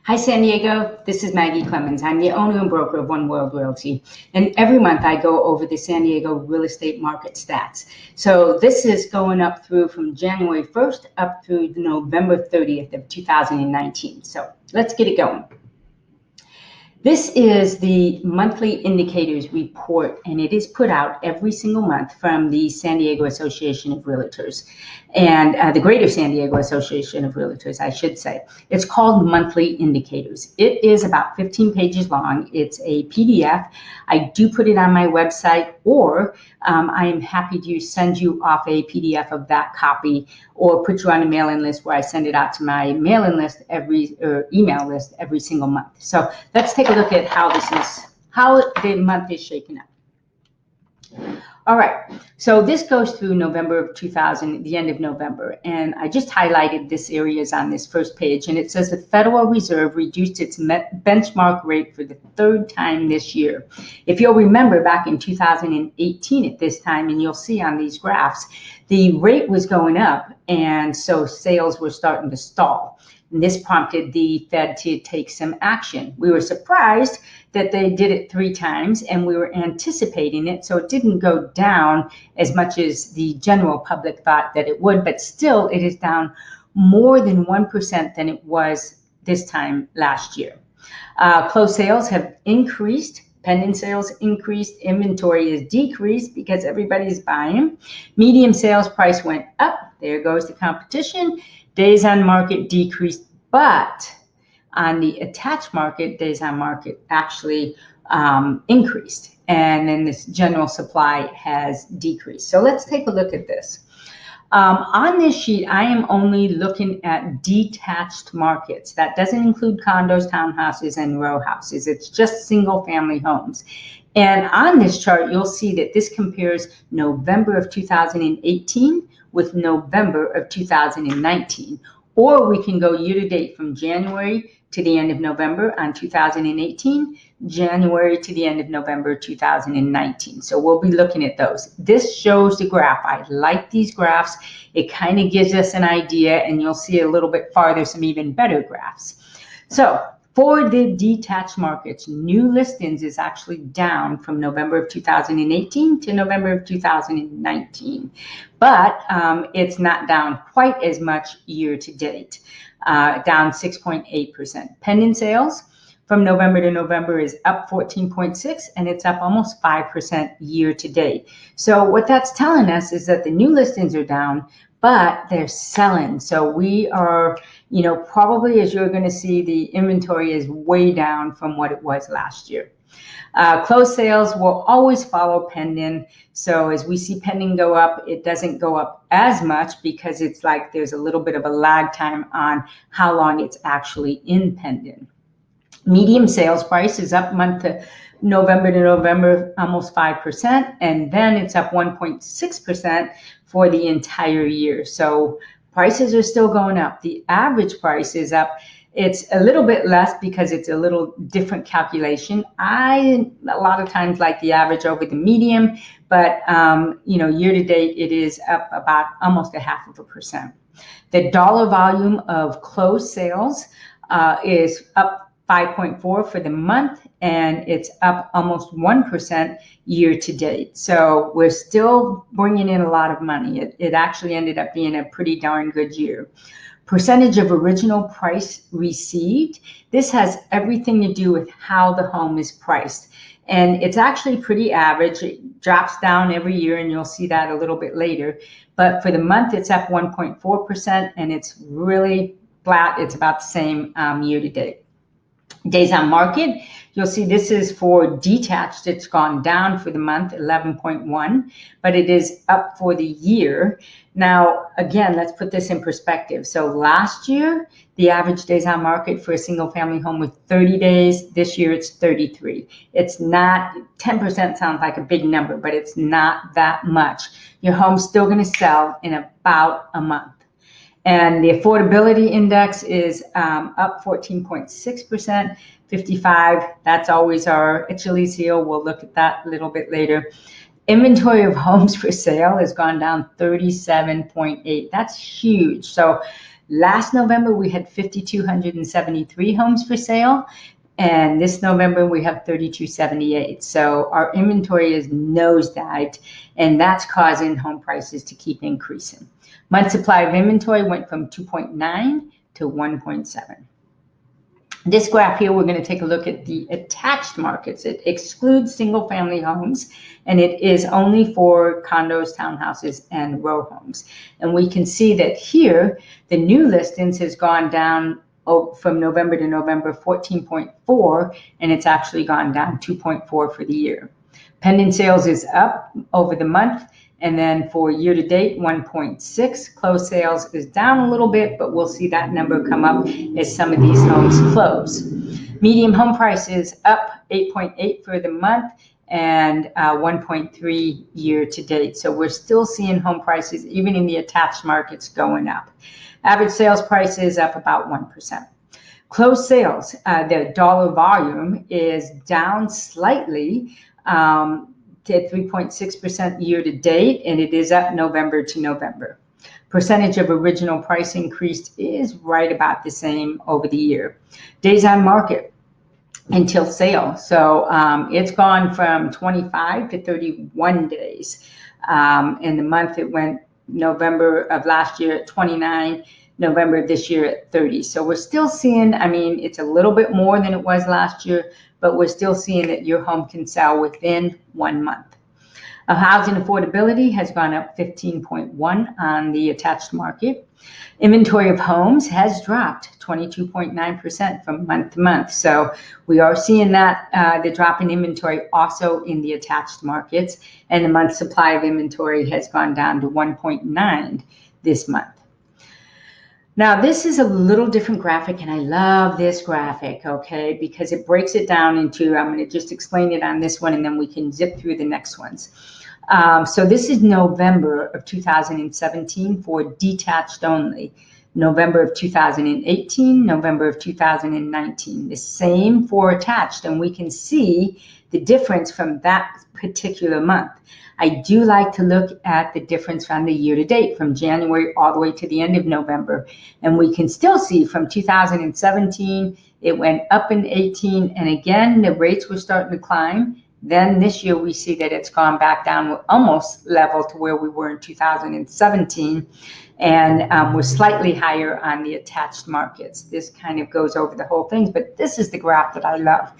Hi, San Diego. This is Maggie Clemens. I'm the owner and broker of One World Realty. And every month I go over the San Diego real estate market stats. So this is going up through from January 1st up through November 30th of 2019. So let's get it going. This is the monthly indicators report, and it is put out every single month from the San Diego Association of Realtors and the Greater San Diego Association of Realtors, I should say. It's called Monthly Indicators. It is about 15 pages long. It's a PDF. I do put it on my website, or I am happy to send you off a PDF of that copy or put you on a mailing list where I send it out to my mailing list email list every single month. So let's take a look at how the month is shaping up. All right, so this goes through November of 2000, the end of November, and I just highlighted this areas on this first page, and it says the Federal Reserve reduced its benchmark rate for the third time this year. If you'll remember back in 2018 at this time, and you'll see on these graphs, the rate was going up, and so sales were starting to stall. And this prompted the Fed to take some action. We were surprised that they did it 3 times, and we were anticipating it, so it didn't go down as much as the general public thought that it would, but still it is down more than 1% than it was this time last year. Closed sales have increased. Pending sales increased. Inventory is decreased because everybody's buying. Median sales price went up. There goes the competition. Days on market decreased, but on the attached market, days on market actually increased. And then this general supply has decreased. So let's take a look at this. On this sheet, I am only looking at detached markets. That doesn't include condos, townhouses, and row houses. It's just single family homes. And on this chart, you'll see that this compares November of 2018 with November of 2019. Or we can go year to date from January to the end of November on 2018, January to the end of November 2019. So we'll be looking at those. This shows the graph. I like these graphs. It kind of gives us an idea, and you'll see a little bit farther some even better graphs. So for the detached markets, new listings is actually down from November of 2018 to November of 2019. But it's not down quite as much year to date, down 6.8%. Pending sales from November to November is up 14.6, and it's up almost 5% year to date. So what that's telling us is that the new listings are down, but they're selling. So we are, probably as you're going to see, the inventory is way down from what it was last year. Closed sales will always follow pending. So as we see pending go up, it doesn't go up as much because it's like there's a little bit of a lag time on how long it's actually in pending. Median sales price is up November to November, almost 5%, and then it's up 1.6% for the entire year. So prices are still going up. The average price is up. It's a little bit less because it's a little different calculation. I, a lot of times, like the average over the median, but year to date, it is up about almost 0.5%. The dollar volume of closed sales is up 5.4 for the month, and it's up almost 1% year to date. So we're still bringing in a lot of money. It actually ended up being a pretty darn good year. Percentage of original price received. This has everything to do with how the home is priced. And it's actually pretty average. It drops down every year, and you'll see that a little bit later. But for the month, it's up 1.4%, and it's really flat. It's about the same year to date. Days on market, you'll see this is for detached. It's gone down for the month, 11.1, but it is up for the year. Now, again, let's put this in perspective. So last year, the average days on market for a single family home was 30 days. This year, it's 33. It's not, 10% sounds like a big number, but it's not that much. Your home's still going to sell in about a month. And the affordability index is up 14.6%, 55. That's always our Achilles heel. We'll look at that a little bit later. Inventory of homes for sale has gone down 37.8. That's huge. So Last November, we had 5,273 homes for sale. And this November, we have 3,278. So our inventory is nosedived, and that's causing home prices to keep increasing. Month supply of inventory went from 2.9 to 1.7. This graph here, we're going to take a look at the attached markets. It excludes single family homes, and it is only for condos, townhouses, and row homes. And we can see that here, the new listings has gone down from November to November 14.4, and it's actually gone down 2.4 for the year. Pending sales is up over the month, and then for year to date, 1.6. Closed sales is down a little bit, but we'll see that number come up as some of these homes close. Median home prices up 8.8 for the month and 1.3 year to date. So we're still seeing home prices, even in the attached markets, going up. Average sales price is up about 1%. Closed sales, the dollar volume is down slightly to 3.6% year to date, and it is up November to November. Percentage of original price increase is right about the same over the year. Days on market until sale. So it's gone from 25 to 31 days. In the month, it went November of last year at 29, November of this year at 30. So we're still seeing, I mean, it's a little bit more than it was last year, but we're still seeing that your home can sell within 1 month. Housing affordability has gone up 15.1 on the attached market. Inventory of homes has dropped 22.9% from month to month. So we are seeing that the drop in inventory also in the attached markets, and the month supply of inventory has gone down to 1.9 this month. Now, this is a little different graphic, and I love this graphic, okay, because it breaks it down into, I'm going to just explain it on this one, and then we can zip through the next ones. So this is November of 2017 for detached only. November of 2018, November of 2019, the same for attached, and we can see the difference from that particular month. I do like to look at the difference from the year to date, from January all the way to the end of November, and we can still see from 2017, it went up in 18, and again, the rates were starting to climb. Then this year, we see that it's gone back down almost level to where we were in 2017. And we're slightly higher on the attached markets. This kind of goes over the whole thing, but this is the graph that I love.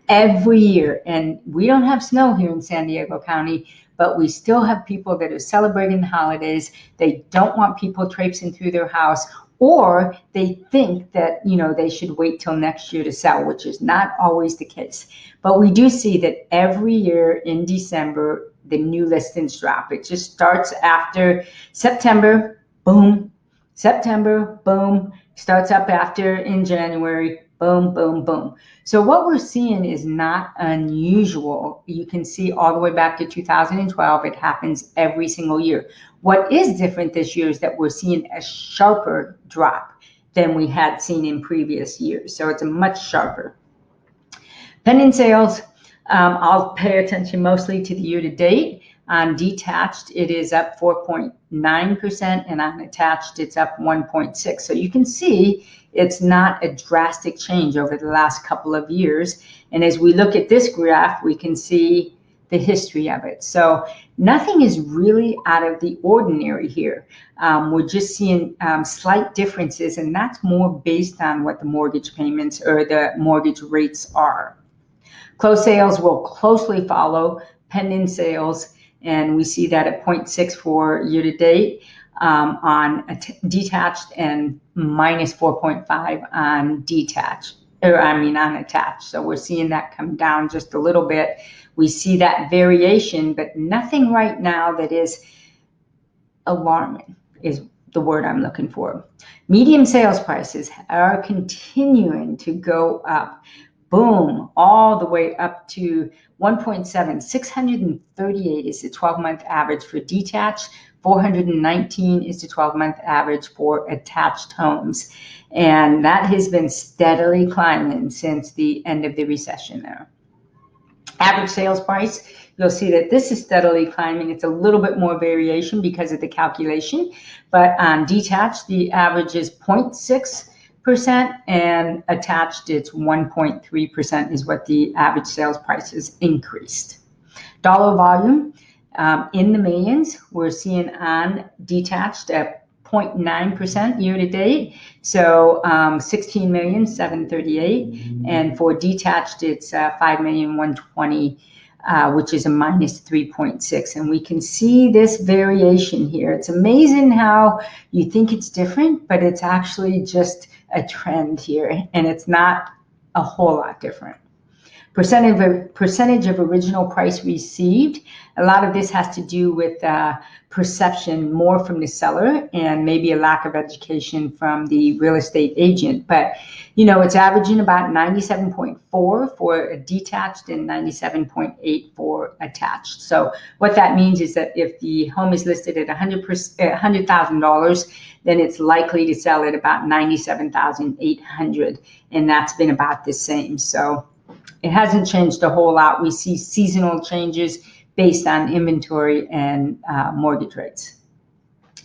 Every year, and we don't have snow here in San Diego County, but we still have people that are celebrating the holidays. They don't want people traipsing through their house, or they think that, you know, they should wait till next year to sell, which is not always the case. But we do see that every year in December, the new listings drop. It just starts after September, boom, September, boom, starts up after in January, boom, boom, boom. So what we're seeing is not unusual. You can see all the way back to 2012, it happens every single year. What is different this year is that we're seeing a sharper drop than we had seen in previous years. So it's a much sharper. Pending sales, I'll pay attention mostly to the year to date. On detached, it is up 4.9%, and on attached, it's up 1.6%. So you can see it's not a drastic change over the last couple of years. And as we look at this graph, we can see the history of it. So nothing is really out of the ordinary here. We're just seeing slight differences, and that's more based on what the mortgage payments or the mortgage rates are. Closed sales will closely follow pending sales, and we see that at 0.6 for year to date on detached and minus 4.5 on detached, on attached. So we're seeing that come down just a little bit. We see that variation, but nothing right now that is alarming is the word I'm looking for. Median sales prices are continuing to go up. Boom, all the way up to 1.7. 638 is the 12-month average for detached. 419 is the 12-month average for attached homes. And that has been steadily climbing since the end of the recession there. Average sales price you'll see that this is steadily climbing. It's a little bit more variation because of the calculation, but on detached, the average is 0.6%, and attached, it's 1.3% is what the average sales price has increased. Dollar volume in the millions, we're seeing on detached at 0.9% year to date, so 16,738,000, and for detached it's 5,120,000, which is a minus 3.6. And we can see this variation here. It's amazing how you think it's different, but it's actually just a trend here, and it's not a whole lot different. Percentage of original price received. A lot of this has to do with perception more from the seller and maybe a lack of education from the real estate agent. But, it's averaging about 97.4 for a detached and 97.8 for attached. So what that means is that if the home is listed at $100,000, then it's likely to sell at about $97,800, and that's been about the same. So it hasn't changed a whole lot. We see seasonal changes based on inventory and mortgage rates.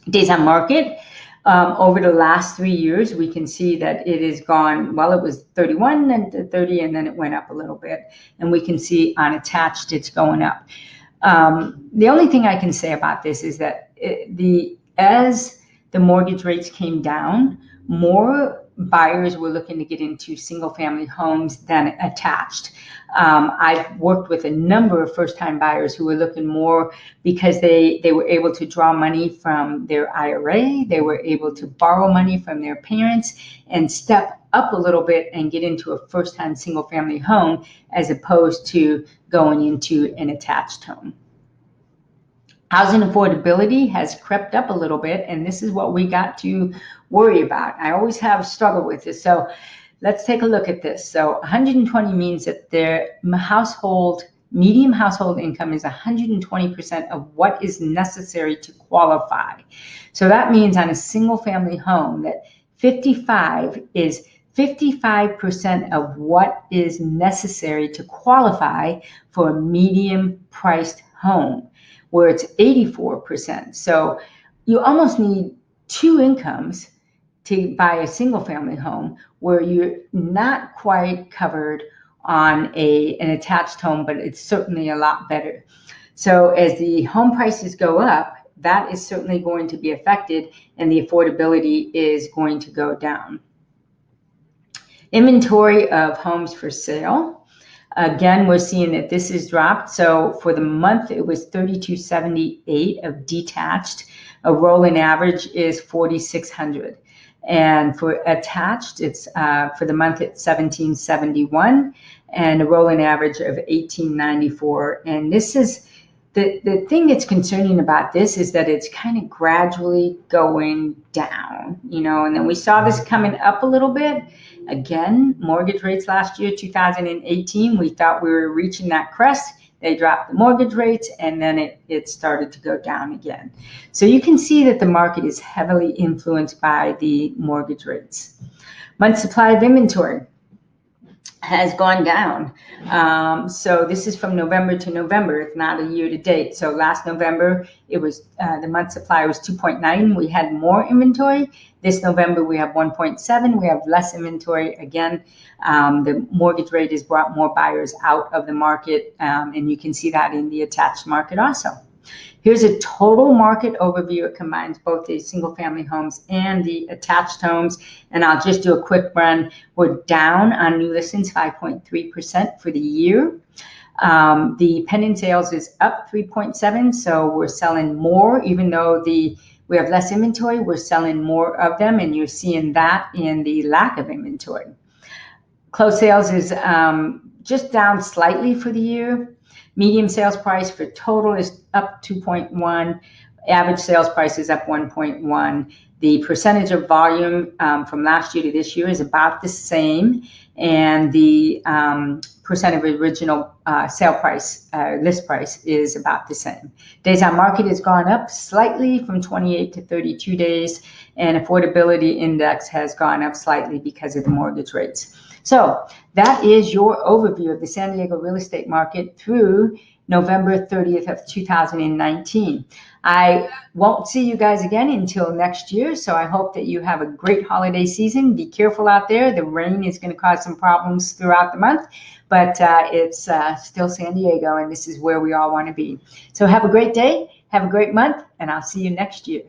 Days on market, over the last 3 years, we can see that it has gone, well, it was 31 and 30, and then it went up a little bit. And we can see on attached, it's going up. The only thing I can say about this is that as the mortgage rates came down, more buyers were looking to get into single family homes than attached. I've worked with a number of first-time buyers who were looking more because they were able to draw money from their IRA, they were able to borrow money from their parents and step up a little bit and get into a first-time single family home as opposed to going into an attached home. Housing affordability has crept up a little bit, and this is what we got to worry about. I always have struggled with this. So let's take a look at this. So 120 means that their median household income is 120% of what is necessary to qualify. So that means on a single family home that 55 is 55% of what is necessary to qualify for a medium priced home, where it's 84%. So you almost need two incomes to buy a single family home, where you're not quite covered on an attached home, but it's certainly a lot better. So as the home prices go up, that is certainly going to be affected, and the affordability is going to go down. Inventory of homes for sale. Again, we're seeing that this has dropped. So for the month, it was 3,278 of detached. A rolling average is 4,600. And for attached, it's for the month, it's 1,771, and a rolling average of 1,894. And this is the thing that's concerning about this is that it's kind of gradually going down, and then we saw this coming up a little bit. Again, mortgage rates last year, 2018, we thought we were reaching that crest. They dropped the mortgage rates, and then it started to go down again. So you can see that the market is heavily influenced by the mortgage rates. Month's supply of inventory has gone down. So this is from November to November. It's not a year to date. So last November, it was the month supply was 2.9. We had more inventory. This November, we have 1.7. We have less inventory. Again, the mortgage rate has brought more buyers out of the market, and you can see that in the attached market also. Here's a total market overview. It combines both the single family homes and the attached homes. And I'll just do a quick run. We're down on new listings 5.3% for the year. The pending sales is up 3.7%. So we're selling more, even though we have less inventory, we're selling more of them. And you're seeing that in the lack of inventory. Closed sales is just down slightly for the year. Median sales price for total is up 2.1. Average sales price is up 1.1. The percentage of volume from last year to this year is about the same. And the percent of original sale price, list price, is about the same. Days on market has gone up slightly from 28 to 32 days. And affordability index has gone up slightly because of the mortgage rates. So that is your overview of the San Diego real estate market through November 30th of 2019. I won't see you guys again until next year, so I hope that you have a great holiday season. Be careful out there. The rain is going to cause some problems throughout the month, but it's still San Diego, and this is where we all want to be. So have a great day, have a great month, and I'll see you next year.